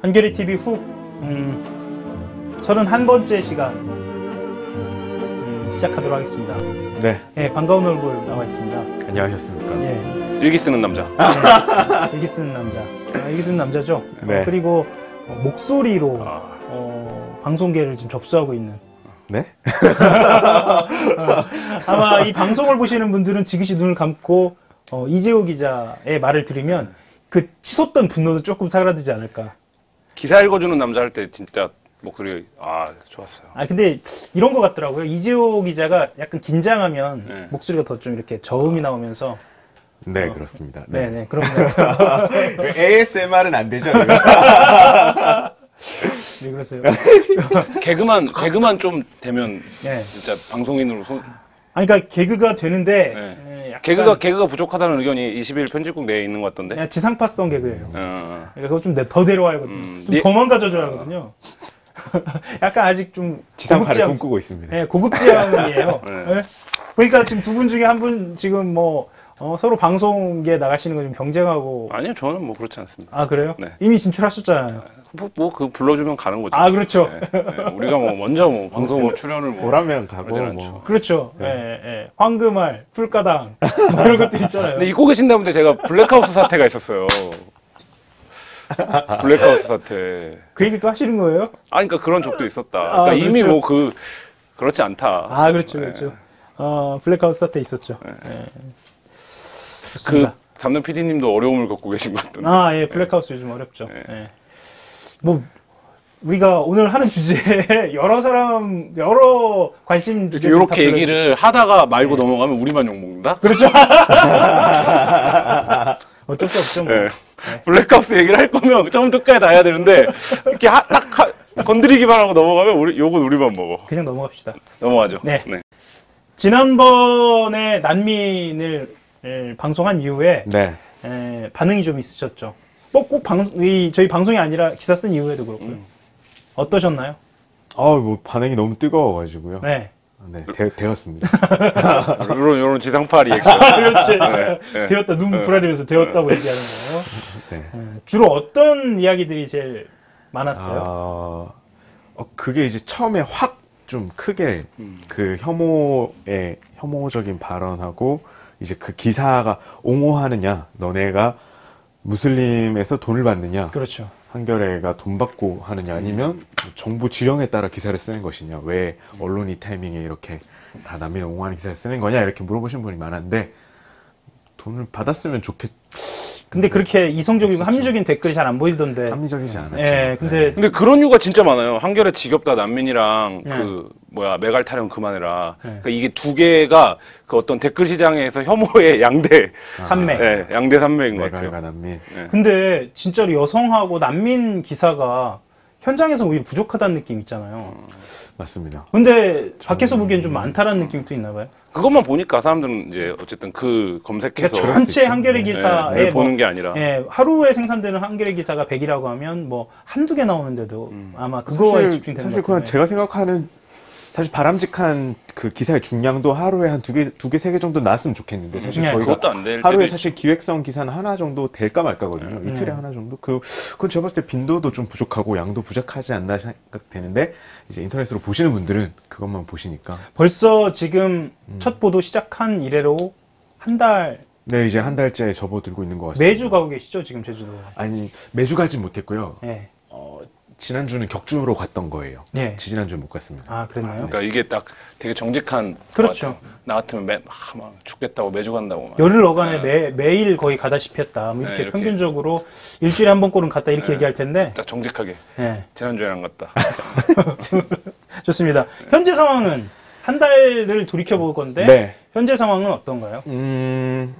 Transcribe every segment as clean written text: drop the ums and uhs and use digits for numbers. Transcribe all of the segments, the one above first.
한겨레 TV 훅 31번째 시간 시작하도록 하겠습니다. 네. 예, 반가운 얼굴 나와 있습니다. 안녕하셨습니까? 예, 일기 쓰는 남자. 일기 쓰는 남자. 일기 쓰는 남자죠. 네. 그리고 목소리로 방송계를 지금 접수하고 있는. 네? 아마 이 방송을 보시는 분들은 지그시 눈을 감고 이재호 기자의 말을 들으면 그 치솟던 분노도 조금 사그라들지 않을까. 기사 읽어주는 남자 할 때 진짜 목소리 좋았어요. 근데 이런 것 같더라고요. 이재호 기자가 약간 긴장하면 네. 목소리가 더 좀 이렇게 저음이 나오면서. 네, 그렇습니다. 네네, 그런 것 같아요. ASMR은 안 되죠? 네, 그랬어요. 개그만 좀 되면 네. 진짜 방송인으로 그러니까 개그가 되는데, 네. 약간 개그가 부족하다는 의견이 21 편집국 내에 있는 것 같던데. 그냥 지상파성 개그예요. 그러니까 그거 좀 더 데려와야 하거든요. 좀 더 망가져줘야 하거든요. 약간 아직 좀 지상파를 꿈꾸고 있습니다. 네, 고급지향이에요. 네. 네. 그러니까 지금 두 분 중에 한 분 지금 서로 방송계에 나가시는 거 좀 경쟁하고. 아니요, 저는 뭐 그렇지 않습니다. 아, 그래요? 네. 이미 진출하셨잖아요. 그 불러주면 가는 거죠. 그렇죠. 네. 우리가 먼저 방송 출연을 보라면 가고 그러진 뭐. 않죠. 그렇죠. 네. 예. 황금알, 풀가당, 이런 것들 있잖아요. 근데 잊고 계신다 본데 제가 블랙하우스 사태가 있었어요. 블랙하우스 사태. 그 얘기 또 하시는 거예요? 그러니까 그런 적도 있었다. 그러니까 이미 그렇죠. 그렇지 않다. 그렇죠, 네. 그렇죠. 블랙하우스 사태 있었죠. 예. 그 좋습니다. 담당 PD님도 어려움을 겪고 계신 것 같던데. 예, 블랙하우스 요즘 어렵죠. 네. 예. 우리가 오늘 하는 주제에 여러 관심 주제 이렇게 얘기를 하다가 말고 넘어가면 우리만 욕먹는다? 그렇죠. 어쩔 수 없죠. 뭐. 네. 블랙하우스 얘기를 할 거면 처음부터 끝까지 다 해야 되는데 이렇게 건드리기만 하고 넘어가면 욕은 우리만 먹어. 그냥 넘어갑시다. 넘어가죠. 네. 지난번에 난민을 방송한 이후에 네. 반응이 좀 있으셨죠. 꼭 저희 방송이 아니라 기사 쓴 이후에도 그렇고요. 어떠셨나요? 뭐 반응이 너무 뜨거워가지고요. 네. 네, 되었습니다. 이런 지상파 리액션. 그렇지. 네. 되었다. 눈 부라리면서 되었다고 얘기하는 거예요. 네. 주로 어떤 이야기들이 제일 많았어요? 그게 이제 처음에 확 좀 크게 그 혐오적인 발언하고 이제 그 기사가 옹호하느냐, 너네가 무슬림에서 돈을 받느냐, 그렇죠. 한겨레가 돈 받고 하느냐, 아니면 정부 지령에 따라 기사를 쓰는 것이냐, 왜 언론이 타이밍에 이렇게 다 남을 옹호하는 기사를 쓰는 거냐, 이렇게 물어보신 분이 많았는데, 돈을 받았으면 근데 그렇게 이성적이고 합리적인 댓글이 잘 안 보이던데. 합리적이지 않았죠. 예, 근데 그런 이유가 진짜 많아요. 한겨레 지겹다 난민이랑 네. 메갈 타령 그만해라. 네. 그러니까 이게 두 개가 그 어떤 댓글 시장에서 혐오의 양대 산맥. 네, 양대 산맥인 것 같아요. 메갈과 난민. 근데 진짜로 여성하고 난민 기사가 현장에서 오히려 부족하다는 느낌 있잖아요. 맞습니다. 근데 밖에서 보기엔 좀 많다라는 느낌이 또 있나 봐요. 그것만 보니까 사람들은 이제 어쨌든 검색해서 그러니까 전체 한겨레 기사에 보는 게 아니라 하루에 생산되는 한겨레 기사가 100이라고 하면 한두 개 나오는데도 아마 그거에 집중되는 사실 것 그냥 같아요. 제가 생각하는 사실 바람직한 그 기사의 중량도 하루에 한 두 개, 세 개 정도 나왔으면 좋겠는데 사실 네. 저희가 그것도 안 될 하루에 때도 사실 기획성 기사는 하나 정도 될까 말까거든요. 이틀에 하나 정도. 그건 제가 봤을 때 빈도도 좀 부족하고 양도 부족하지 않나 생각되는데 이제 인터넷으로 보시는 분들은 그것만 보시니까. 벌써 지금 첫 보도 시작한 이래로 한 달 네, 이제 한 달째 접어들고 있는 것 같습니다. 매주 가고 계시죠, 지금 제주도? 아니, 매주 가진 못했고요. 네. 지난주는 격주로 갔던 거예요. 네. 지난주는 못 갔습니다. 그랬나요? 그러니까 이게 딱 되게 정직한 그렇죠. 것 같아요. 나 같으면 막 죽겠다고 매주 간다고 막. 열흘 어간에 매일 거의 가다시피 했다. 뭐 이렇게 이렇게. 평균적으로 일주일에 한 번꼴은 갔다 이렇게 얘기할 텐데. 딱 정직하게 네. 지난주에는 안 갔다. 좋습니다. 현재 상황은 한 달을 돌이켜볼 건데 네. 현재 상황은 어떤가요?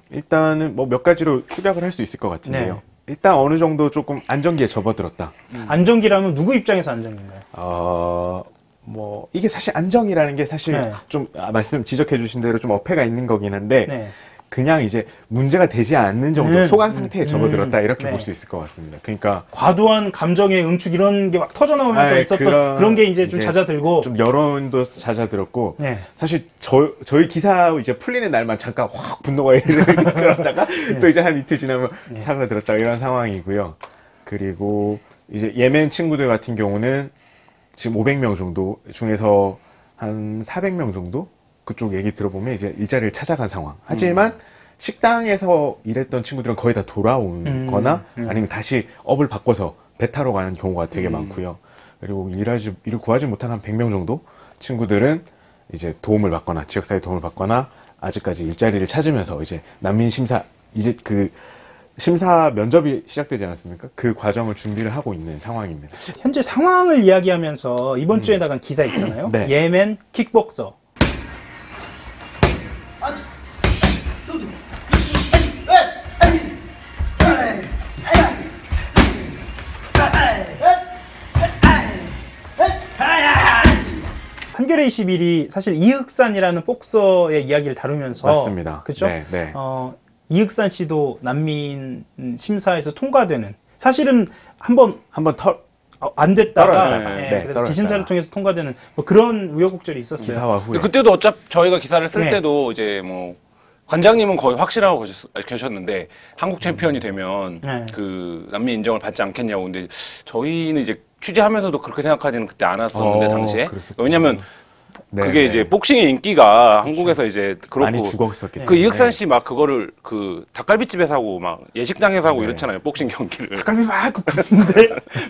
일단은 뭐 몇 가지로 축약을 할 수 있을 것 같은데요. 네. 일단 어느 정도 조금 안정기에 접어들었다. 안정기라면 누구 입장에서 안정인가요? 뭐 이게 사실 안정이라는 게 사실 네. 좀 말씀 지적해 주신 대로 좀 어폐가 있는 거긴 한데 네. 그냥 이제 문제가 되지 않는 정도 소강 상태에 접어들었다 이렇게 네. 볼 수 있을 것 같습니다. 그러니까 과도한 감정의 응축 이런 게 막 터져나오면서 있었던 그런 게 이제 좀 잦아들고 좀 여론도 잦아들었고 네. 사실 저희 기사 이제 풀리는 날만 잠깐 확 분노가 그러다가 또 이제 한 이틀 지나면 사그라들었다 이런 상황이고요. 그리고 이제 예멘 친구들 같은 경우는 지금 500명 정도 중에서 한 400명 정도 그쪽 얘기 들어보면 이제 일자리를 찾아간 상황. 하지만 식당에서 일했던 친구들은 거의 다 돌아오거나 아니면 다시 업을 바꿔서 배 타러 가는 경우가 되게 많고요. 그리고 일을 구하지 못한 한 100명 정도 친구들은 이제 도움을 받거나 지역사회 도움을 받거나 아직까지 일자리를 찾으면서 이제 난민 심사 이제 그 심사 면접이 시작되지 않았습니까? 그 과정을 준비를 하고 있는 상황입니다. 현재 상황을 이야기하면서 이번 주에 나간 기사 있잖아요. 네. 예멘 킥복서. 한겨레 21이 사실 이흑산이라는 복서의 이야기를 다루면서 맞습니다. 그렇죠? 네, 네. 이흑산 씨도 난민 심사에서 통과되는 사실은 한번 안 됐다가 떨어졌다가, 네, 네, 그래서 떨어졌다가. 재심사를 통해서 통과되는 뭐 그런 우여곡절이 있었어요. 기사와 후에. 근데 그때도 어차피 저희가 기사를 쓸 네. 때도 이제 뭐 관장님은 거의 확실하고 계셨는데 한국 챔피언이 되면 네. 그 난민 인정을 받지 않겠냐고. 근데 저희는 이제 취재하면서도 그렇게 생각하지는 그때 않았었는데 당시에. 그랬었구나. 왜냐면 네, 그게 네. 이제 복싱의 인기가 한국에서 이제 그렇고 많이 죽었었기 때문에. 그 이흑산 씨 막 그거를 그 닭갈비집에서 하고 막 예식장에서 하고 네. 이렇잖아요. 복싱 경기를. 닭갈비 막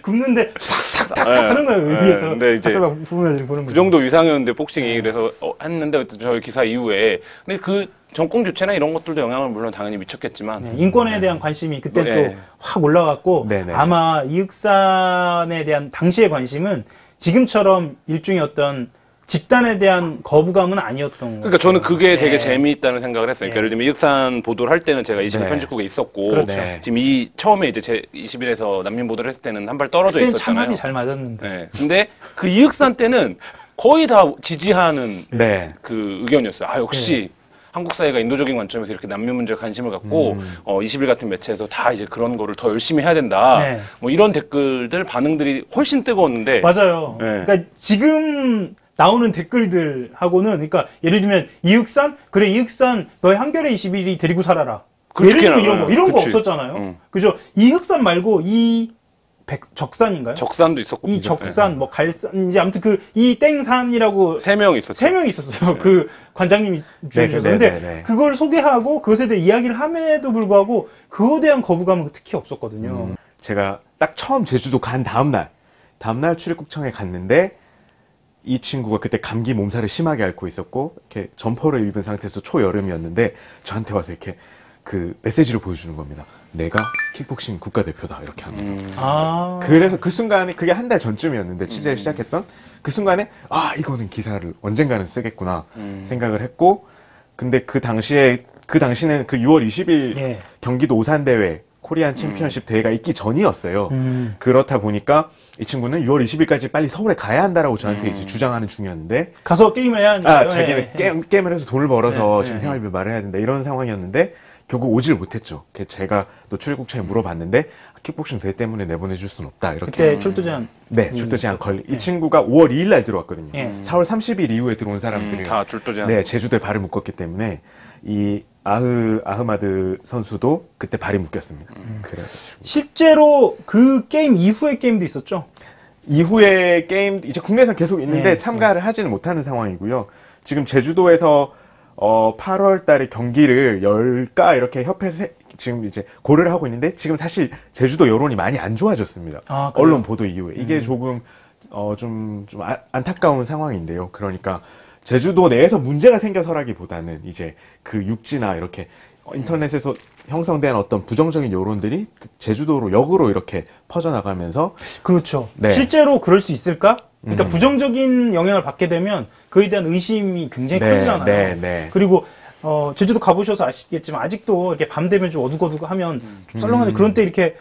굽는데 탁탁탁탁 네. 하는 거예요. 네. 위에서 근데 이제 닭갈비 부으면서 보는 그 거죠. 정도 위상이었는데 복싱이 그래서 했는데 저희 기사 이후에 근데 그 정권 교체나 이런 것들도 영향을 물론 당연히 미쳤겠지만 네, 인권에 대한 관심이 그때 네. 또 확 올라갔고 네네. 아마 이흑산에 대한 당시의 관심은 지금처럼 일종의 어떤 집단에 대한 거부감은 아니었던 거예요. 그러니까 저는 그게 되게 네. 재미있다는 생각을 했어요. 그러니까 네. 예를 들면 이흑산 보도를 할 때는 제가 21 네. 편집국에 있었고 그렇죠. 네. 지금 처음에 이제 제 21에서 난민 보도를 했을 때는 한 발 떨어져 그때는 있었잖아요. 참합이 잘 맞았는데. 네. 근데 그 이흑산 때는 거의 다 지지하는 네. 그 의견이었어요. 아 역시 한국 사회가 인도적인 관점에서 이렇게 난민 문제에 관심을 갖고 20일 같은 매체에서 다 이제 그런 거를 더 열심히 해야 된다. 네. 뭐 이런 댓글들 반응들이 훨씬 뜨거웠는데 맞아요. 네. 그러니까 지금 나오는 댓글들하고는 그러니까 예를 들면 이흑산 그래 이흑산 너의 한겨레 21이 데리고 살아라. 예를 들면 이런 거 그치. 없었잖아요. 그죠? 이흑산 말고 적산인가요? 적산도 있었고 이 적산, 뭐 갈산, 이제 아무튼 이 땡산이라고 3명 있었어요. 세 명이 있었어요. 그 관장님이 주셔서. 네, 근데 네, 네. 그걸 소개하고 그것에 대해 이야기를 함에도 불구하고 그거에 대한 거부감은 특히 없었거든요. 제가 딱 처음 제주도 간 다음날 출입국청에 갔는데 이 친구가 그때 감기 몸살을 심하게 앓고 있었고 이렇게 점퍼를 입은 상태에서 초여름이었는데 저한테 와서 이렇게 그 메시지를 보여주는 겁니다. 내가 킥복싱 국가대표다 이렇게 하면서. 그래서 그 순간에 그게 한 달 전쯤이었는데 취재를 시작했던 그 순간에 이거는 기사를 언젠가는 쓰겠구나 생각을 했고 근데 그 당시는 그 6월 20일 예. 경기도 오산대회 코리안 챔피언십 대회가 있기 전이었어요. 그렇다 보니까 이 친구는 6월 20일까지 빨리 서울에 가야 한다라고 저한테 이제 주장하는 중이었는데 가서 게임을 해야 하니까요. 자기는 예. 게임을 해서 돈을 벌어서 네, 지금 네. 생활비를 마련해야 된다 이런 상황이었는데 결국 오지를 못했죠. 제가 또 출입국청에 물어봤는데 킥복싱 대회 때문에 내보내줄 수는 없다 이렇게. 그때 출도 제한. 네, 출도 제한 걸리. 이 친구가 5월 2일 날 들어왔거든요. 예. 4월 30일 이후에 들어온 사람들이 다 출도 제한. 네, 제주도에 발을 묶었기 때문에 이 아흐마드 선수도 그때 발이 묶였습니다. 그래가지고 실제로 그 게임 이후의 게임도 있었죠. 이후에 게임 이제 국내에서 계속 있는데 네. 참가를 하지는 못하는 상황이고요. 지금 제주도에서 8월 달에 경기를 열까 이렇게 협회에서 지금 이제 고려를 하고 있는데 지금 사실 제주도 여론이 많이 안 좋아졌습니다. 그래요? 언론 보도 이후에 이게 조금 안타까운 상황인데요. 그러니까 제주도 내에서 문제가 생겨서라기보다는 이제 그 육지나 이렇게 인터넷에서 형성된 어떤 부정적인 여론들이 제주도로 역으로 이렇게 퍼져나가면서 그렇죠. 네. 실제로 그럴 수 있을까? 그러니까 부정적인 영향을 받게 되면 그에 대한 의심이 굉장히 커지잖아요. 네. 그리고 제주도 가보셔서 아시겠지만 아직도 이렇게 밤 되면 좀 어둑어둑하면 좀 썰렁한데 그런 때 이렇게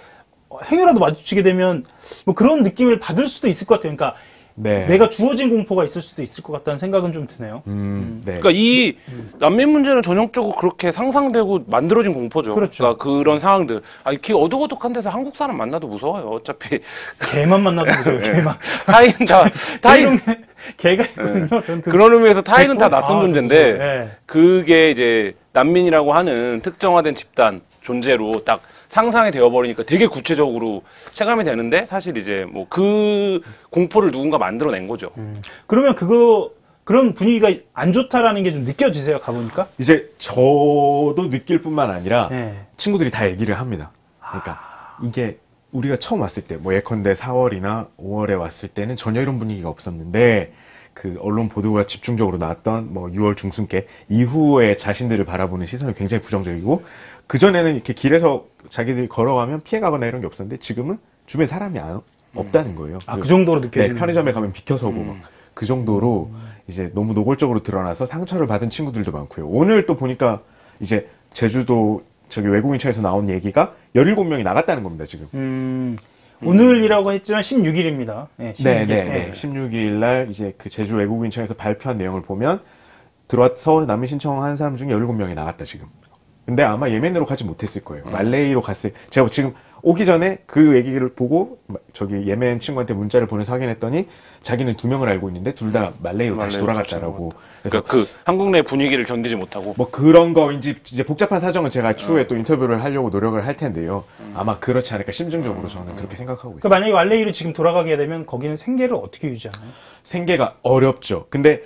행여라도 마주치게 되면 뭐 그런 느낌을 받을 수도 있을 것 같아요. 그러니까 네. 내가 주어진 공포가 있을 수도 있을 것 같다는 생각은 좀 드네요. 네. 그러니까 이 난민 문제는 전형적으로 그렇게 상상되고 만들어진 공포죠. 그렇죠. 그러니까 그런 상황들. 이렇게 어둑어둑한 데서 한국 사람 만나도 무서워요. 어차피 개만 만나도 무서워요. 개만. 타인 개가 있거든요. 저는 그런 의미에서 타인은 다 낯선 좀 존재인데 무서워요. 네. 그게 이제 난민이라고 하는 특정화된 집단 존재로 딱 상상이 되어버리니까 되게 구체적으로 체감이 되는데 사실 이제 뭐 그 공포를 누군가 만들어낸 거죠. 그러면 그런 분위기가 안 좋다라는 게 좀 느껴지세요, 가보니까? 이제 저도 느낄 뿐만 아니라 네. 친구들이 다 얘기를 합니다. 그러니까 이게 우리가 처음 왔을 때, 뭐 예컨대 4월이나 5월에 왔을 때는 전혀 이런 분위기가 없었는데, 그 언론 보도가 집중적으로 나왔던 뭐 6월 중순께 이후에 자신들을 바라보는 시선이 굉장히 부정적이고, 그전에는 이렇게 길에서 자기들이 걸어가면 피해가거나 이런 게 없었는데, 지금은 주변에 사람이 없다는 거예요. 그 정도로 느껴지는. 네, 편의점에 가면 비켜서고 막 그 정도로 이제 너무 노골적으로 드러나서 상처를 받은 친구들도 많고요. 오늘 또 보니까 이제 제주도 저기 외국인청에서 나온 얘기가 17명이 나갔다는 겁니다, 지금. 오늘이라고 했지만 16일입니다. 네, 16일. 네. 16일 날 이제 그 제주 외국인청에서 발표한 내용을 보면 들어와서 난민 신청한 사람 중에 17명이 나갔다, 지금. 근데 아마 예멘으로 가지 못했을 거예요. 말레이로 제가 지금 오기 전에 그 얘기를 보고 저기 예멘 친구한테 문자를 보내서 확인했더니 자기는 2명을 알고 있는데 둘 다 말레이로 다시 돌아갔다라고. 그래서 그 한국 내 분위기를 견디지 못하고 뭐 그런 거인지 이제 복잡한 사정은 제가 추후에 또 인터뷰를 하려고 노력을 할 텐데요. 아마 그렇지 않을까 심정적으로 저는 그렇게 생각하고 있습니다. 만약에 말레이로 지금 돌아가게 되면 거기는 생계를 어떻게 유지하나요? 생계가 어렵죠. 근데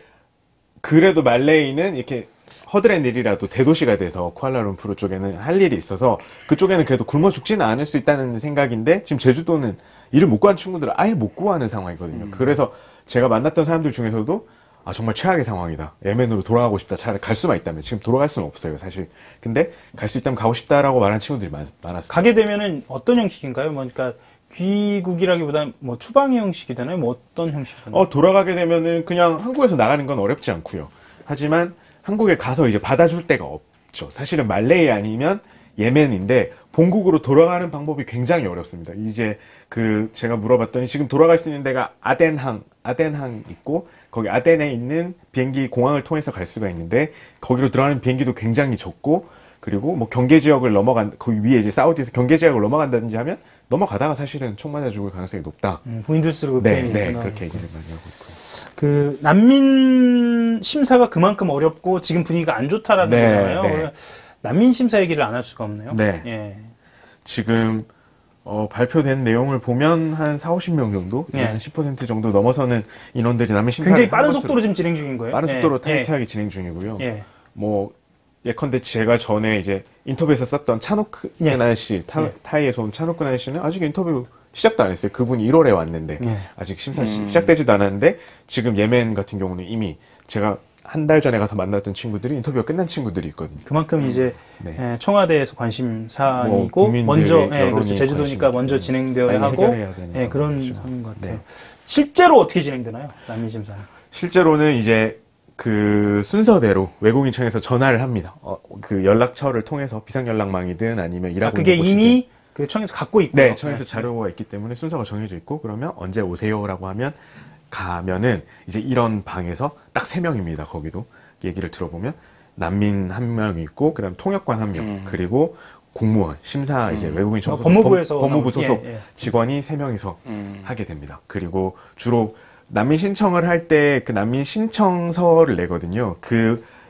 그래도 말레이는 이렇게 허드렛 일이라도 대도시가 돼서 쿠알라룸푸르 쪽에는 할 일이 있어서 그쪽에는 그래도 굶어 죽지는 않을 수 있다는 생각인데, 지금 제주도는 일을 못 구한 친구들은 아예 못 구하는 상황이거든요. 그래서 제가 만났던 사람들 중에서도 아 정말 최악의 상황이다, 예멘으로 돌아가고 싶다, 차라리 갈 수만 있다면. 지금 돌아갈 수는 없어요 사실. 근데 갈 수 있다면 가고 싶다라고 말하는 친구들이 많았어요. 가게 되면은 어떤 형식인가요? 뭐 그러니까 귀국이라기보다는 뭐 추방의 형식이 되나요? 뭐 어떤 형식이 되나요? 돌아가게 되면은 그냥 한국에서 나가는 건 어렵지 않고요. 하지만 한국에 가서 이제 받아줄 데가 없죠. 사실은 말레이 아니면 예멘인데 본국으로 돌아가는 방법이 굉장히 어렵습니다. 이제 그 제가 물어봤더니 지금 돌아갈 수 있는 데가 아덴항 있고, 거기 아덴에 있는 비행기 공항을 통해서 갈 수가 있는데 거기로 들어가는 비행기도 굉장히 적고, 그리고 뭐 경계 지역을 거기 위에 이제 사우디에서 경계 지역을 넘어간다든지 하면 넘어가다가 사실은 총 맞아 죽을 가능성이 높다. 본인들 스스로 그렇게 그렇게 얘기를 많이 하고 있고요. 그 난민 심사가 그만큼 어렵고 지금 분위기가 안 좋다라는 거잖아요. 네. 난민 심사 얘기를 안 할 수가 없네요. 네. 예. 지금 발표된 내용을 보면 한 40~50명 정도, 네. 한 10% 정도 넘어서는 인원들이 난민 심사를 굉장히 빠른 속도로 지금 진행 중인 거예요. 빠른 속도로 예. 타이트하게 진행 중이고요. 예. 뭐 예컨대 제가 전에 이제 인터뷰에서 썼던 차노크난 씨, 타이에서 온 차노크난 씨는 아직 인터뷰 시작도 안 했어요. 그분이 1월에 왔는데 아직 심사 시작되지도 않았는데, 지금 예멘 같은 경우는 이미 제가 한 달 전에 가서 만났던 친구들이 인터뷰가 끝난 친구들이 있거든요. 그만큼 이제 청와대에서 관심 사안이고 뭐 먼저 그렇죠. 제주도니까 먼저 진행되어야 하고 그런 상황인 것 같아요. 실제로 어떻게 진행되나요? 난민 심사는? 실제로는 이제 그 순서대로 외국인청에서 전화를 합니다. 그 연락처를 통해서 비상연락망이든 아니면 일하고 그게 있는 곳이든. 이미 그 청에서 갖고 있고. 네, 청에서 자료가 있기 때문에 순서가 정해져 있고, 그러면 언제 오세요라고 하면 가면은 이제 이런 방에서 딱 3명입니다. 거기도 얘기를 들어보면 난민 1명 있고, 그다음 통역관 1명, 그리고 공무원, 심사 이제 외국인 청소소 법무부 소속 직원이 3명이서 하게 됩니다. 그리고 주로 난민 신청을 할 때 그 난민 신청서를 내거든요.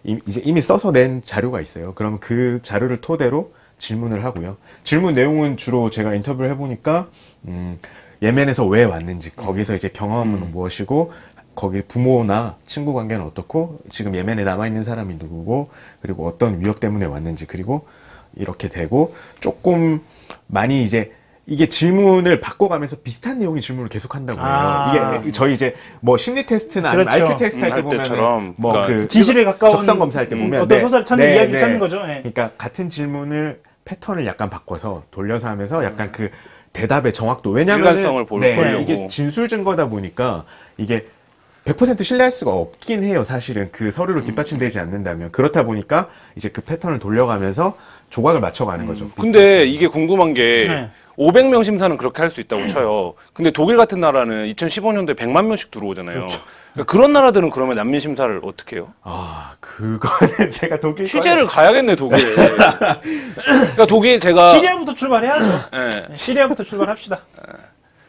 이제 이미 써서 낸 자료가 있어요. 그럼 그 자료를 토대로 질문을 하고요. 질문 내용은 주로 제가 인터뷰를 해보니까 예멘에서 왜 왔는지, 거기서 이제 경험은 무엇이고, 거기 부모나 친구 관계는 어떻고, 지금 예멘에 남아있는 사람이 누구고, 그리고 어떤 위협 때문에 왔는지, 그리고 이렇게 되고, 조금 많이 이제 이게 질문을 바꿔가면서 비슷한 내용의 질문을 계속 한다고 해요. 이게 저희 이제 뭐 심리 테스트나 그렇죠. IQ 테스트 할 때 보면 뭐 그러니까 그 진실에 가까운 적성 검사할 때 보면 어떤 소설 찾는 이야기를 찾는 거죠. 그러니까 같은 질문을 패턴을 약간 바꿔서 돌려서 하면서 약간 그 대답의 정확도, 왜냐하면 일관성을 보려고 이게 진술 증거다 보니까 이게 100% 신뢰할 수가 없긴 해요. 사실은 그 서류로 뒷받침되지 않는다면. 그렇다 보니까 이제 그 패턴을 돌려가면서 조각을 맞춰가는 거죠. 근데 이게 궁금한 게 500명 심사는 그렇게 할 수 있다고 쳐요. 근데 독일 같은 나라는 2015년도에 100만 명씩 들어오잖아요. 그렇죠. 그러니까 그런 나라들은 그러면 난민 심사를 어떻게 해요? 그거는 제가 독일 취재를 가야겠네, 독일. 그러니까 독일 제가 시리아부터 출발해야죠. 시리아부터 출발합시다.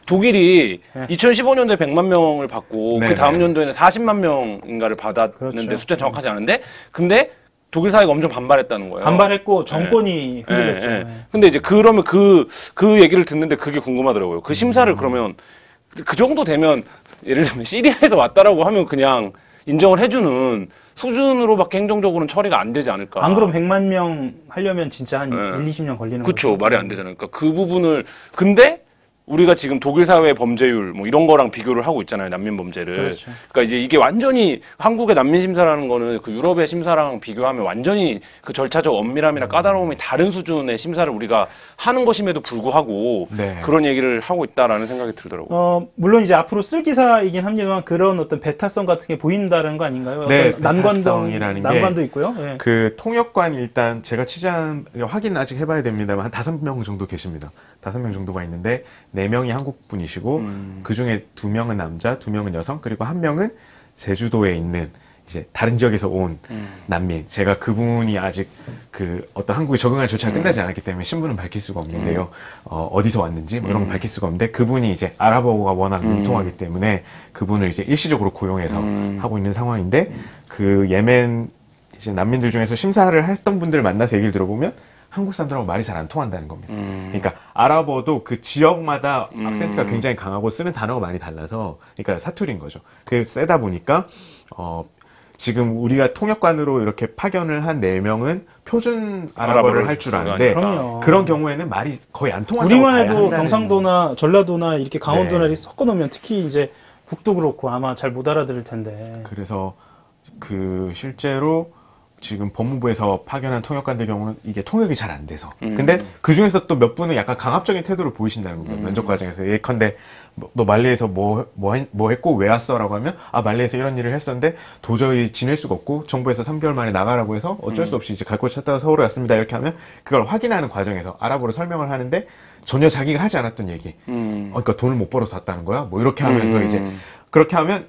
독일이 2015년도에 100만 명을 받고 네. 그 다음 연도에는 40만 명인가를 받았는데 그렇죠. 숫자 정확하지 않은데, 근데 독일 사회가 엄청 반발했다는 거예요. 반발했고 정권이 흔들렸죠. 예. 근데 이제 그러면 그 얘기를 듣는데 그게 궁금하더라고요. 그 심사를 그러면 그 정도 되면 예를 들면 시리아에서 왔다라고 하면 그냥 인정을 해주는 수준으로밖에 행정적으로는 처리가 안 되지 않을까. 안 그럼 100만 명 하려면 진짜 한 20년 걸리는 거죠. 그렇죠. 말이 안 되잖아요. 그러니까 그 부분을 근데 우리가 지금 독일 사회 범죄율 뭐 이런 거랑 비교를 하고 있잖아요. 난민 범죄를. 그렇죠. 그러니까 이제 이게 완전히 한국의 난민 심사라는 거는 그 유럽의 심사랑 비교하면 완전히 그 절차적 엄밀함이나 까다로움이 다른 수준의 심사를 우리가 하는 것임에도 불구하고 네. 그런 얘기를 하고 있다라는 생각이 들더라고요. 물론 이제 앞으로 쓸 기사이긴 합니다만 그런 어떤 베타성 같은 게 보인다는 거 아닌가요? 네, 어떤 베타성이라는 게 난관도 있고요. 예. 그 통역관 일단 제가 취재한 확인 아직 해봐야 됩니다만 한 5명 정도 계십니다. 5명 정도가 있는데 4명이 한국 분이시고 그 중에 2명은 남자, 2명은 여성, 그리고 1명은 제주도에 있는 이제 다른 지역에서 온 난민. 제가 그분이 아직 그 어떤 한국에 적응할 절차가 끝나지 않았기 때문에 신분은 밝힐 수가 없는데요. 어디서 왔는지 뭐 이런 건 밝힐 수가 없는데 그분이 이제 아랍어가 워낙 능통하기 때문에 그분을 이제 일시적으로 고용해서 하고 있는 상황인데 그 예멘 이제 난민들 중에서 심사를 했던 분들을 만나서 얘기를 들어보면 한국 사람들하고 말이 잘 안 통한다는 겁니다. 그러니까 아랍어도 그 지역마다 악센트가 굉장히 강하고 쓰는 단어가 많이 달라서 그러니까 사투리인 거죠. 그게 세다 보니까 지금 우리가 통역관으로 이렇게 파견을 한 4명은 표준 아랍어를 할 줄 아는데 그럼요. 그런 경우에는 말이 거의 안 통한다고 우리만 봐야 해도 한다는 경상도나 전라도나 이렇게 강원도나 네. 이렇게 섞어놓으면 특히 이제 북도 그렇고 아마 잘 못 알아들을 텐데. 그래서 그 실제로 지금 법무부에서 파견한 통역관들 경우는 이게 통역이 잘 안 돼서. 근데 그 중에서 또 몇 분은 약간 강압적인 태도를 보이신다는 거예요. 면접 과정에서. 예컨대 너 말레이에서 뭐 했고 왜 왔어? 라고 하면 아 말레이에서 이런 일을 했었는데 도저히 지낼 수가 없고 정부에서 3개월 만에 나가라고 해서 어쩔 수 없이 이제 갈 곳 찾다가 서울에 왔습니다. 이렇게 하면 그걸 확인하는 과정에서 아랍어로 설명을 하는데 전혀 자기가 하지 않았던 얘기. 그러니까 돈을 못 벌어서 왔다는 거야? 뭐 이렇게 하면서 이제 그렇게 하면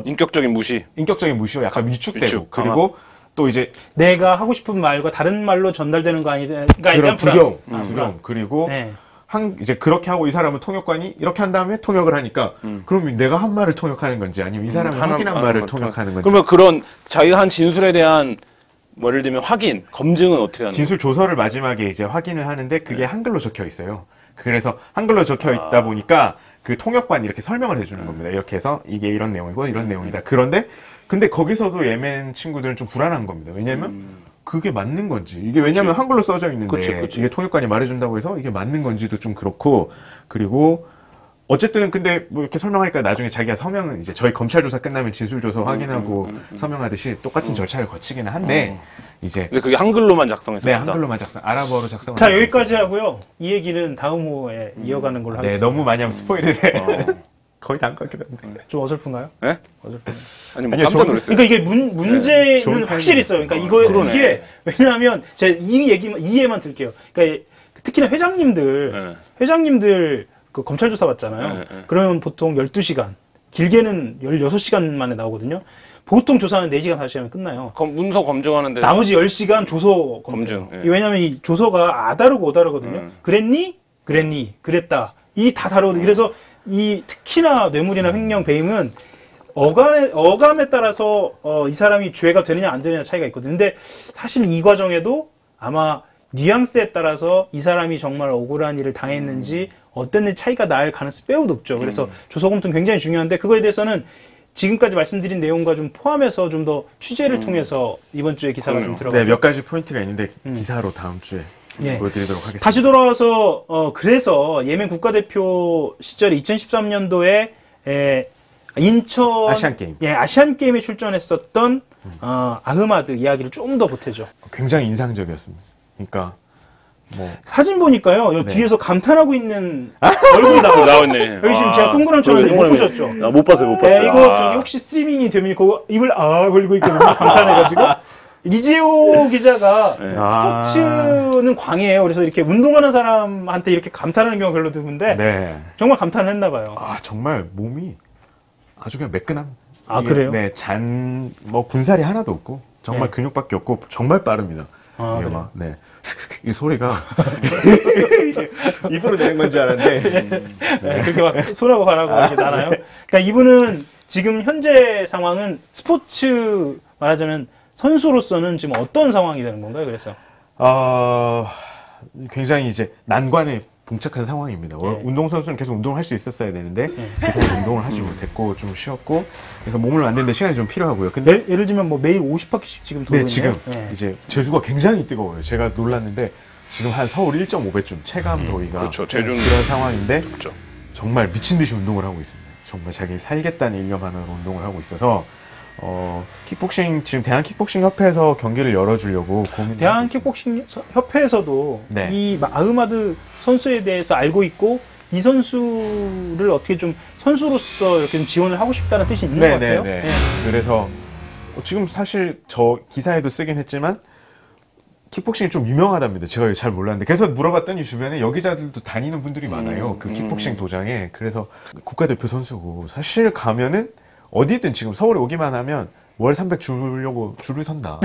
인격적인 무시. 인격적인 무시와 약간 위축되고 위축, 그리고 또 이제 내가 하고 싶은 말과 다른 말로 전달되는 거 아니냐에 그런 대한 두려움, 불안. 두려움. 그리고 네. 이제 그렇게 하고 이 사람은 통역관이 이렇게 한 다음에 통역을 하니까 그럼 내가 한 말을 통역하는 건지 아니면 이 사람이 확인한 말을 통역하는 건지. 그러면 그런 자기가 한 진술에 대한 뭐 예를 들면 확인, 검증은 어떻게 하는 거예요? 진술 조서를 마지막에 이제 확인을 하는데 그게 한글로 적혀 있어요. 그래서 한글로 적혀 있다 보니까 그 통역관이 이렇게 설명을 해주는 겁니다. 이렇게 해서 이게 이런 내용이고 이런 내용이다. 근데 거기서도 예멘 친구들은 좀 불안한 겁니다. 왜냐면 그게 맞는 건지. 이게 왜냐면 한글로 써져 있는데 그치. 이게 통역관이 말해준다고 해서 이게 맞는 건지도 좀 그렇고 그리고 어쨌든 근데 뭐 이렇게 설명하니까 나중에 자기가 서명은 이제 저희 검찰 조사 끝나면 진술 조서 확인하고 서명하듯이 똑같은 절차를 거치기는 한데 이제 근데 그게 한글로만 작성해서 네 한다? 한글로만 아랍어로 작성. 자 여기까지 하고요. 이 얘기는 다음 호에 이어가는 걸로 네 하겠습니다. 너무 많이 하면 스포일러를 거의 다 안 가긴 한데. 좀 어설픈가요? 네? 어설픈가요? 아니 뭐 아니요, 깜짝 놀랐어요. 그러니까 이게 문제는 좋은 확실히 있어요. 그러니까 그러네. 이게 왜냐하면 제가 이 얘기만 이해만 들게요. 그러니까 특히나 회장님들 그 검찰 조사 받잖아요. 그러면 보통 12시간, 길게는 16시간 만에 나오거든요. 보통 조사는 4시간, 5시간 끝나요. 문서 검증하는데 나머지 10시간 조서 검증. 검증, 예. 왜냐하면 이 조서가 아다르고 어다르거든요. 그랬니? 그랬다. 이 다 다르거든요. 그래서 이 특히나 뇌물이나 횡령, 배임은 어감에 따라서 이 사람이 죄가 되느냐 안 되느냐 차이가 있거든요. 근데 사실 이 과정에도 아마 뉘앙스에 따라서 이 사람이 정말 억울한 일을 당했는지 어떤 차이가 날 가능성이 매우 높죠. 그래서 조서 검증 굉장히 중요한데 그거에 대해서는 지금까지 말씀드린 내용과 좀 포함해서 좀 더 취재를 통해서 이번 주에 기사가 좀 들어가요. 네, 몇 가지 포인트가 있는데 기사로 다음 주에 예. 보여드리도록 하겠습니다. 다시 돌아와서 그래서 예멘 국가대표 시절에 2013년도에 인천 아시안 게임. 예, 아시안 게임에 출전했었던 아흐마드 이야기를 좀 더 보태죠. 굉장히 인상적이었습니다. 그러니까 뭐 사진 보니까요. 여기 네. 뒤에서 감탄하고 있는 얼굴이 나와요. 나왔네. 여기 지금 제가 동그라미 쳤는데 못 보셨죠? 못 봤어요, 못 네, 이거 저기 혹시 스트리밍이 되면 그거 입을 걸고 있거든요. 감탄해가지고. 이지호 기자가 스포츠는 광이에요. 그래서 이렇게 운동하는 사람한테 이렇게 감탄하는 경우가 별로 드문데 네. 정말 감탄을 했나 봐요. 정말 몸이 아주 그냥 매끈함. 그래요? 네, 뭐 군살이 하나도 없고 정말 네. 근육밖에 없고 정말 빠릅니다. 이게 그래요? 막, 네. 이 소리가 입으로 내는 건지 알았는데 네, 그렇게 막 소라고 가라고 이렇게 나나요? 그러니까 이분은 지금 현재 상황은 스포츠 말하자면 선수로서는 지금 어떤 상황이 되는 건가요? 그래서 굉장히 이제 난관에 봉착한 상황입니다. 네. 운동선수는 계속 운동을 할 수 있었어야 되는데 계속 운동을 하지 못했고 좀 쉬었고 그래서 몸을 만드는데 시간이 좀 필요하고요. 근데 예를 들면 뭐 매일 50바퀴씩 지금 돌고 네, 지금 있네요. 이제 제주가 굉장히 뜨거워요. 제가 놀랐는데 지금 한 서울 1.5배쯤 체감 더위가 그렇죠. 제주는 그런 상황인데 그렇죠. 정말 미친 듯이 운동을 하고 있습니다. 정말 자기 살겠다는 일념만으로 운동을 하고 있어서 킥복싱 지금 대한 킥복싱 협회에서 경기를 열어주려고 고민을 대한 하고 있습니다. 킥복싱 협회에서도 네. 이 아흐마드 선수에 대해서 알고 있고 이 선수를 어떻게 좀 선수로서 이렇게 좀 지원을 하고 싶다는 뜻이 있는 것 같아요. 네. 네. 그래서 지금 사실 저 기사에도 쓰긴 했지만 킥복싱이 좀 유명하답니다. 제가 잘 몰랐는데 그래서 물어봤더니 주변에 여기자들도 다니는 분들이 많아요. 그 킥복싱 도장에. 그래서 국가대표 선수고 사실 가면은 어디든 지금 서울에 오기만 하면 월 300 주려고 줄을 선다.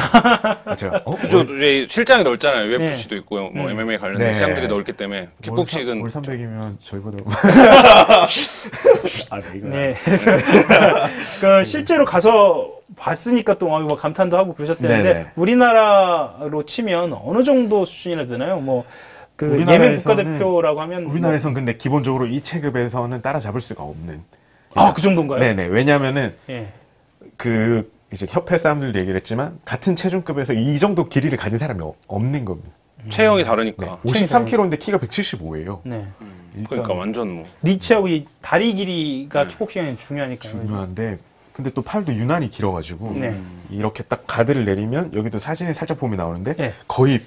제가 그죠. 이제 실장이 넓잖아요. UFC도 있고요. 뭐 MMA 관련된 네. 시장들이 넓기 때문에 킥복싱은 월 300이면 저희보다 네. 그 실제로 가서 봤으니까 또 뭐 감탄도 하고 그러셨다는데 네네. 우리나라로 치면 어느 정도 수준이나 되나요? 뭐 그 예멘 우리나라에서는- 국가대표라고 하면 우리나라에선 근데 기본적으로 이 체급에서는 따라잡을 수가 없는. 그 정도인가요? 네네. 왜냐면은 예. 그 이제 협회 사람들 얘기를 했지만 같은 체중급에서 이 정도 길이를 가진 사람이 없는 겁니다. 체형이 네. 다르니까. 53kg인데 키가 175예요. 네. 그러니까 완전 뭐 리치하고 이 다리 길이가 킥복싱에 중요하니까요. 중요한데 근데 또 팔도 유난히 길어가지고 네. 이렇게 딱 가드를 내리면 여기도 사진에 살짝 보면 나오는데 네. 거의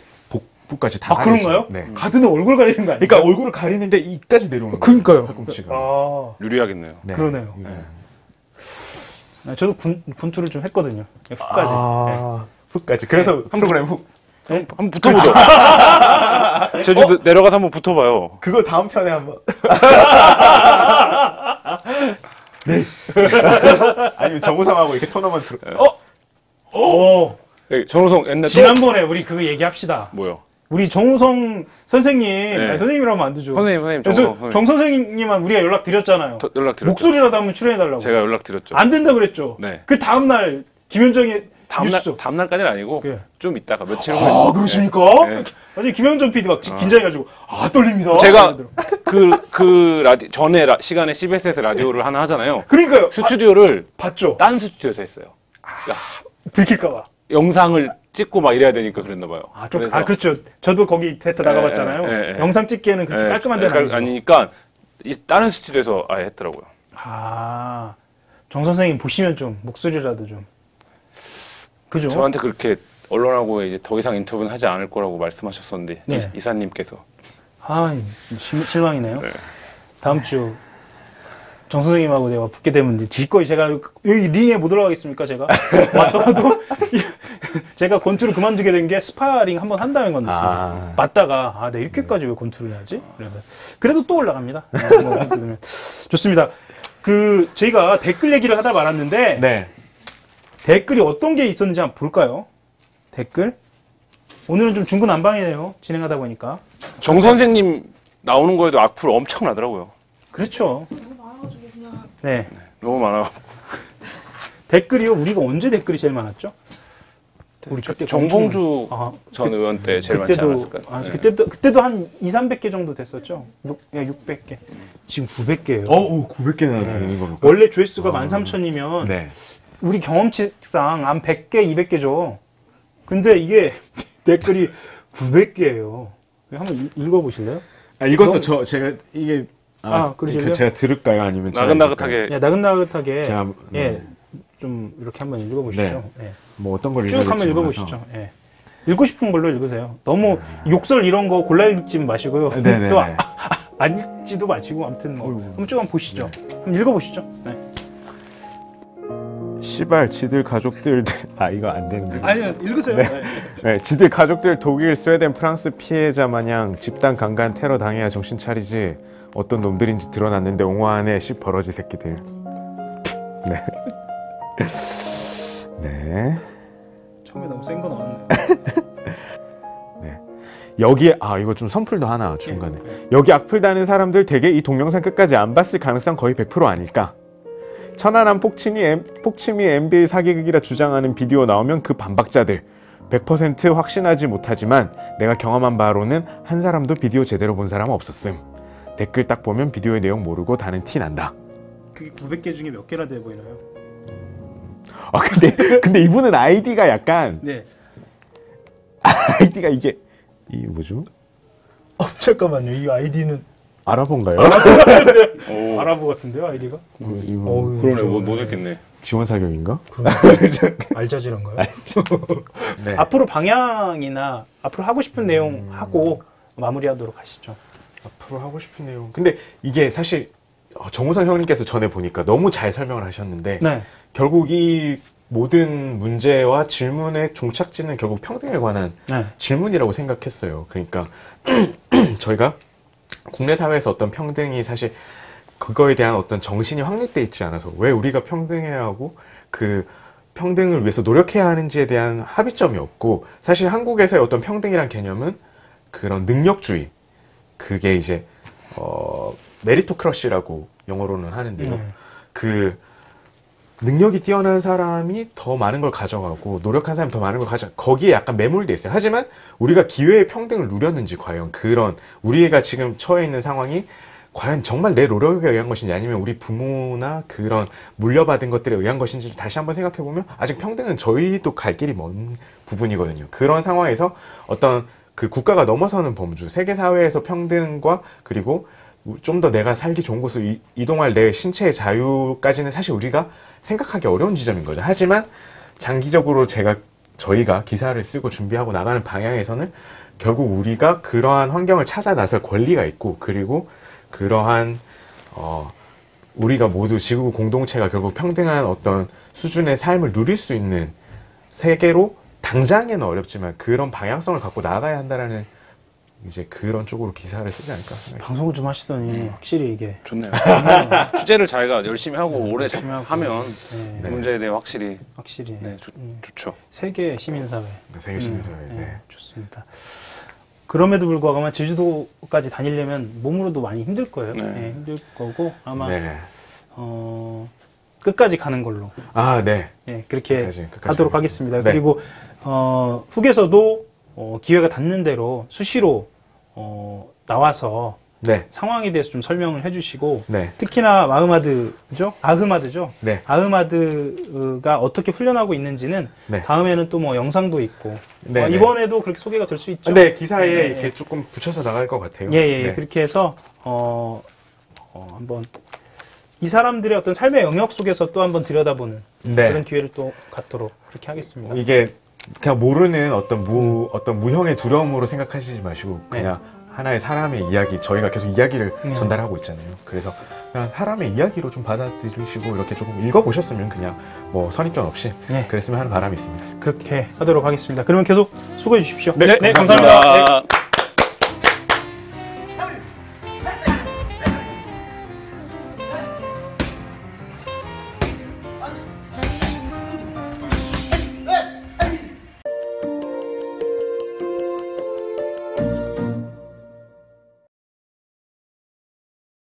복부까지 다 그런가요? 가리죠. 네. 가드는 얼굴 가리는 거 아니에요? 그러니까 얼굴을 가리는데 이까지 내려오는 거예요. 그러니까요. 팔꿈치가. 유리하겠네요. 네. 그러네요. 네. 저도 군투를 좀 했거든요. 훅까지. 훅까지. 그래서 프로그램 훅. 한번 붙어보죠. 제주 내려가서 한번 붙어봐요. 그거 다음 편에 한번. 네. 아니면 정우성하고 이렇게 토너먼트. 네, 정우성 옛날 지난번에 우리 그거 얘기합시다. 뭐요? 우리 정우성 선생님, 네. 아니, 선생님이라고 하면 안 되죠. 선생님 그래서 정우성 정 선생님만 우리가 연락 드렸잖아요. 연락 드렸죠. 목소리라도 한번 출연해달라고. 제가 연락 드렸죠. 안 된다 그랬죠. 네. 그 다음날 김현정이 뉴스. 다음날까지는 아니고 그래. 좀 있다가 며칠 후에. 그러십니까? 네. 아니 김현정 PD 막 긴장해가지고 떨립니다. 제가 그 라디 전에 시간에 CBS에서 라디오를 하나 하잖아요. 그러니까요. 스튜디오를 봤죠. 딴 스튜디오에서 했어요. 들킬까봐. 영상을 찍고 막 이래야 되니까 그랬나 봐요. 그렇죠. 저도 거기 데이터 나가봤잖아요. 예. 영상 찍기에는 그렇게 깔끔한 데는 아니죠. 아니니까 이 다른 스튜디오에서 아예 했더라고요. 정 선생님 보시면 좀 목소리라도 좀. 그죠? 저한테 그렇게 언론하고 이제 더 이상 인터뷰는 하지 않을 거라고 말씀하셨었는데 네. 이사님께서 실망이네요. 네. 다음 주 정 선생님하고 제가 붙게 되면 이제 기꺼이 제가 여기 링에 못 올라가겠습니까? 제가 맞더라도 제가 권투를 그만두게 된 게 스파링 한번 한다는 건데요. 맞다가 내가 이렇게까지 왜 권투를 하지? 그래도 또 올라갑니다. 좋습니다. 저희가 댓글 얘기를 하다 말았는데 네. 댓글이 어떤 게 있었는지 한번 볼까요? 댓글 오늘은 좀 중구난방이네요. 진행하다 보니까. 정 선생님 나오는 거에도 악플 엄청 나더라고요. 그렇죠. 너무 많아가지고 그냥 네. 너무 많아. 댓글이요. 우리가 언제 댓글이 제일 많았죠? 우리 그때 정봉주 전 의원 때 제일 많지 않았을까요? 네. 그때도 한 200-300개 정도 됐었죠. 600개. 지금 900개예요. 900개나 되는 겁니까? 원래 조회수가 13,000이면 네. 우리 경험치상 한 100개, 200개죠. 근데 이게 댓글이 900개예요. 한번 읽어보실래요? 읽어서 제가 이게 그러실래요? 제가 들을까요? 아니면 나긋나긋하게 예, 나긋나긋하게 제가, 좀 이렇게 한번 읽어보시죠. 예. 뭐 어떤 걸 쭉 한번 읽어보시죠. 예. 읽고 싶은 걸로 읽으세요. 너무 욕설 이런 거 골라 읽지 마시고요. 네네네. 또 안 읽지도 마시고 아무튼 한번 쭉 한번 보시죠. 한번 읽어보시죠. 네. 시발 지들 가족들 이거 안 되는데. 아니요, 읽으세요. 네, 지들 가족들 독일, 스웨덴, 프랑스 피해자 마냥 집단 강간 테러 당해야 정신 차리지 어떤 놈들인지 드러났는데 옹호하네 씨 버러지 새끼들. 네. 네. 처음에 너무 센 거 나왔네. 네. 여기에 이거 좀 선풀도 하나 중간에. 여기 악플 다는 사람들 되게 이 동영상 끝까지 안 봤을 가능성 거의 100% 아닐까? 천안함 폭침이 NBA 사기극이라 주장하는 비디오 나오면 그 반박자들 100% 확신하지 못하지만 내가 경험한 바로는 한 사람도 비디오 제대로 본 사람은 없었음. 댓글 딱 보면 비디오의 내용 모르고 다는 티 난다. 그게 900개 중에 몇 개나 돼 보이나요? 아 근데 이분은 아이디가 약간 네. 아이디가 이게 뭐죠? 잠깐만요. 이 아이디는 아랍어인가요? 오. 아랍어 같은데요, 아이디가? 어우, 그러네. 못 했겠네. 지원 사격인가? 알자지란가요? 네. 앞으로 방향이나 앞으로 하고 싶은 내용 하고 마무리하도록 하시죠. 앞으로 하고 싶은 내용. 근데 이게 사실 정우성 형님께서 전에 보니까 너무 잘 설명을 하셨는데 네. 결국 이 모든 문제와 질문의 종착지는 결국 평등에 관한 네. 질문이라고 생각했어요. 그러니까 저희가 국내 사회에서 어떤 평등이 사실 그거에 대한 어떤 정신이 확립돼 있지 않아서 왜 우리가 평등해야 하고 그 평등을 위해서 노력해야 하는지에 대한 합의점이 없고 사실 한국에서의 어떤 평등이란 개념은 그런 능력주의 그게 이제 메리토크러시라고 영어로는 하는데요. 그 능력이 뛰어난 사람이 더 많은 걸 가져가고 노력한 사람이 더 많은 걸 거기에 약간 매몰돼 있어요. 하지만 우리가 기회의 평등을 누렸는지 과연 그런 우리가 지금 처해 있는 상황이 과연 정말 내 노력에 의한 것인지 아니면 우리 부모나 그런 물려받은 것들에 의한 것인지 다시 한번 생각해 보면 아직 평등은 저희도 갈 길이 먼 부분이거든요. 그런 상황에서 어떤 그 국가가 넘어서는 범주, 세계 사회에서 평등과 그리고 좀 더 내가 살기 좋은 곳으로 이동할 내 신체의 자유까지는 사실 우리가 생각하기 어려운 지점인 거죠. 하지만 장기적으로 저희가 기사를 쓰고 준비하고 나가는 방향에서는 결국 우리가 그러한 환경을 찾아 나설 권리가 있고 그리고 그러한 우리가 모두 지구 공동체가 결국 평등한 어떤 수준의 삶을 누릴 수 있는 세계로 당장에는 어렵지만 그런 방향성을 갖고 나아가야 한다라는 이제 그런 쪽으로 기사를 쓰지 않을까 생각해요. 방송을 좀 하시더니 확실히 이게 좋네요. 취재를 자기가 열심히 하고 오래 열심히 하고. 하면 네. 이 문제에 대해 확실히 네. 좋죠. 세계 시민사회. 세계 시민사회. 네. 좋습니다. 그럼에도 불구하고 아마 제주도까지 다니려면 몸으로도 많이 힘들 거예요. 네. 네, 힘들 거고 아마 네. 끝까지 가는 걸로. 네. 네, 그렇게 끝까지 하도록 하겠습니다. 네. 그리고 후에서도 기회가 닿는 대로 수시로 나와서 네. 상황에 대해서 좀 설명을 해주시고 네. 특히나 아흐마드죠. 네. 아흐마드가 어떻게 훈련하고 있는지는 네. 다음에는 또 뭐 영상도 있고 네, 네. 이번에도 그렇게 소개가 될 수 있죠. 네, 기사에 네, 이렇게 조금 붙여서 나갈 것 같아요. 예, 네. 그렇게 해서 한번 이 사람들의 어떤 삶의 영역 속에서 또 한번 들여다보는 네. 그런 기회를 또 갖도록 그렇게 하겠습니다. 이게 그냥 모르는 어떤 무형의 두려움으로 생각하시지 마시고 그냥 하나의 사람의 이야기, 저희가 계속 이야기를 전달하고 있잖아요. 그래서 그냥 사람의 이야기로 좀 받아들이시고 이렇게 조금 읽어보셨으면 그냥 뭐 선입견 없이 그랬으면 하는 바람이 있습니다. 그렇게 하도록 하겠습니다. 그러면 계속 수고해 주십시오. 네, 감사합니다. 감사합니다.